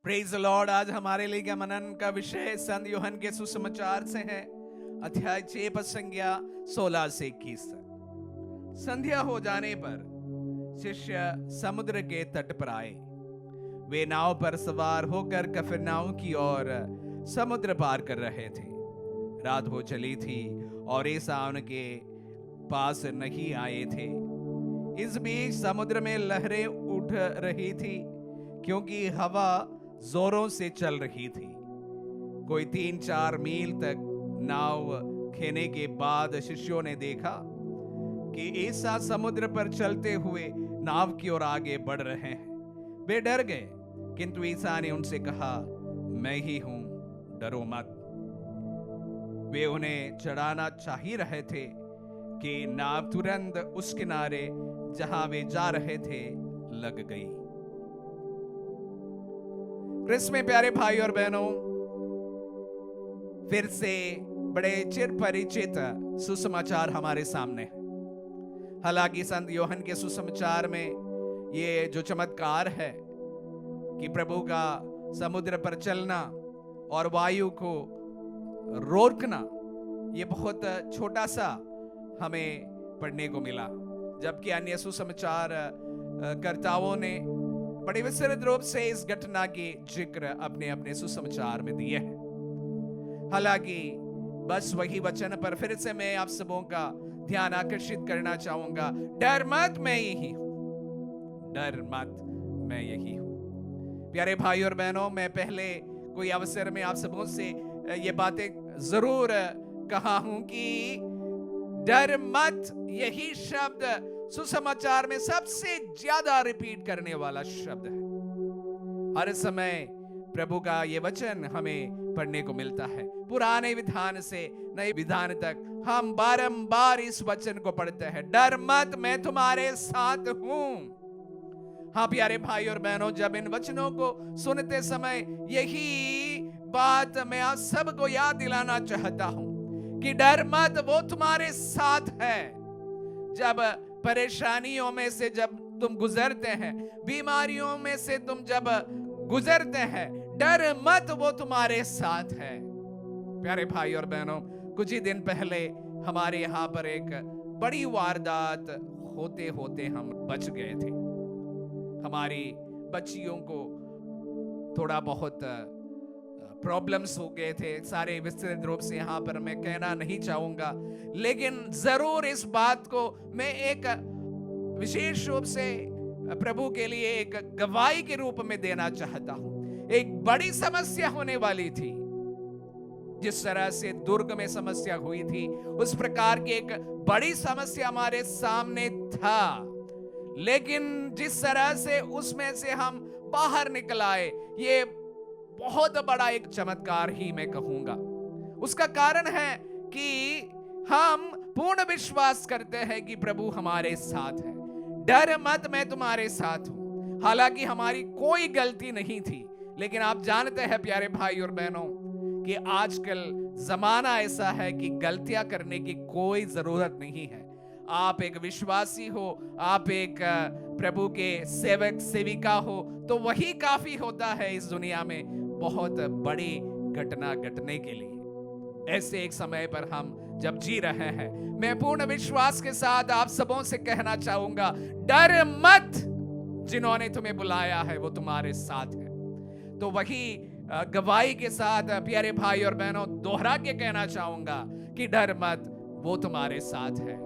Praise the Lord. आज हमारे लिए का मनन का विषय संत यूहन्ना के सुसमाचार से है, अध्याय 6 पद संज्ञा 16 से 21 तक। संध्या हो जाने पर शिष्य समुद्र के तट पर आए। वे नाव पर सवार होकर कफरनहूम की ओर समुद्र पार कर रहे थे। रात हो चली थी और ईसा उनके पास नहीं आए थे। इस बीच समुद्र में लहरें उठ रही थी, क्योंकि हवा जोरों से चल रही थी। कोई 3-4 मील तक नाव खेने के बाद शिष्यों ने देखा कि ईसा समुद्र पर चलते हुए नाव की ओर आगे बढ़ रहे हैं। वे डर गए, किंतु ईसा ने उनसे कहा, मैं ही हूं, डरो मत। वे उन्हें चढ़ाना चाह ही रहे थे कि नाव तुरंत उस किनारे जहां वे जा रहे थे लग गई। क्रिस्त में प्यारे भाई और बहनों, फिर से बड़े चिर परिचित सुसमाचार हमारे सामने है। हालांकि संत यूहन्ना के सुसमाचार में ये जो चमत्कार है कि प्रभु का समुद्र पर चलना और वायु को रोकना, ये बहुत छोटा सा हमें पढ़ने को मिला, जबकि अन्य सुसमाचार कर्ताओं ने बड़े विस्तृत रूप से इस घटना की जिक्र अपने अपने सुसमाचार में दिए हैं। हालांकि बस वही वचन पर फिर से मैं आप सबों का ध्यान आकर्षित करना चाहूंगा। डर मत, मैं यही हूं। डर मत, मैं यही हूं। प्यारे भाई और बहनों, मैं पहले कोई अवसर में आप सबों से ये बातें जरूर कहा हूं कि डर मत, यही शब्द सुसमाचार में सबसे ज्यादा रिपीट करने वाला शब्द है। हर समय प्रभु का ये वचन हमें पढ़ने को मिलता है। पुराने विधान से नए विधान तक हम बारंबार इस वचन को पढ़ते हैं, डर मत, मैं तुम्हारे साथ हूं। हाँ प्यारे भाई और बहनों, जब इन वचनों को सुनते समय यही बात मैं आप सबको याद दिलाना चाहता हूं कि डर मत, वो तुम्हारे साथ है। जब परेशानियों में से जब तुम गुजरते हैं, बीमारियों में से तुम जब गुजरते हैं, डर मत, वो तुम्हारे साथ है। प्यारे भाई और बहनों, कुछ ही दिन पहले हमारे यहाँ पर एक बड़ी वारदात होते होते हम बच गए थे। हमारी बच्चियों को थोड़ा बहुत प्रॉब्लम्स हो गए थे। सारे विस्तृत रूप से यहाँ पर मैं कहना नहीं चाहूंगा, लेकिन जरूर इस बात को मैं एक विशेष रूप से प्रभु के लिए एक गवाही के रूप में देना चाहता हूं। एक बड़ी समस्या होने वाली थी। जिस तरह से दुर्ग में समस्या हुई थी, उस प्रकार की एक बड़ी समस्या हमारे सामने था, लेकिन जिस तरह से उसमें से हम बाहर निकल आए, ये बहुत बड़ा एक चमत्कार ही मैं कहूंगा। उसका कारण है कि हम पूर्ण विश्वास करते हैं कि प्रभु हमारे साथ है। डर मत, मैं तुम्हारे साथ हूं। हालांकि हमारी कोई गलती नहीं थी, लेकिन आप जानते हैं प्यारे भाई और बहनों कि आजकल जमाना ऐसा है कि गलतियां करने की कोई जरूरत नहीं है। आप एक विश्वासी हो, आप एक प्रभु के सेवक सेविका हो, तो वही काफी होता है इस दुनिया में बहुत बड़ी घटना घटने के लिए। ऐसे एक समय पर हम जब जी रहे हैं, मैं पूर्ण विश्वास के साथ आप सबों से कहना चाहूंगा, डर मत, जिन्होंने तुम्हें बुलाया है वो तुम्हारे साथ है। तो वही गवाही के साथ प्यारे भाई और बहनों दोहरा के कहना चाहूंगा कि डर मत, वो तुम्हारे साथ है।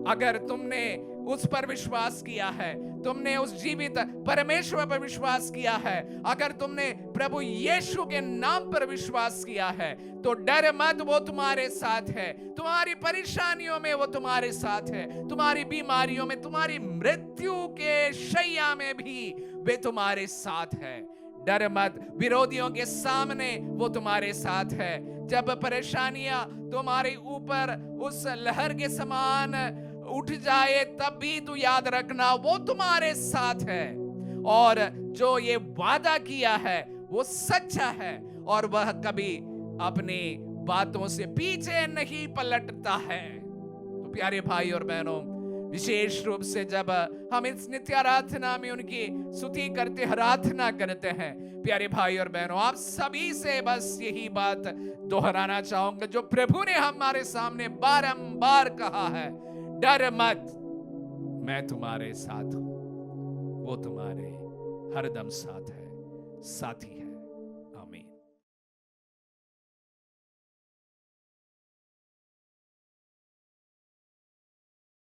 अगर तुमने उस पर विश्वास किया है, तुमने उस जीवित परमेश्वर पर विश्वास किया है, अगर तुमने प्रभु यीशु के नाम पर विश्वास किया है, तो डर मत, वो तुम्हारे साथ है। तुम्हारी परेशानियों में वो तुम्हारे साथ है, तुम्हारी बीमारियों में, तुम्हारी मृत्यु के शैया में भी वे तुम्हारे साथ है। डर मत, विरोधियों के सामने वो तुम्हारे साथ है। जब परेशानियां तुम्हारे ऊपर उस लहर के समान उठ जाए, तब भी तू याद रखना वो तुम्हारे साथ है। और जो ये वादा किया है वो सच्चा है, और वह कभी अपनी बातों से पीछे नहीं पलटता है। तो प्यारे भाई और बहनों, विशेष रूप से जब हम इस नित्य आराधना में उनकी स्तुति करते आराधना करते हैं, प्यारे भाई और बहनों, आप सभी से बस यही बात दोहराना चाहूंगा जो प्रभु ने हमारे सामने बारंबार कहा है, डर मत, मैं तुम्हारे साथ हूं। वो तुम्हारे हरदम साथ है, साथी है।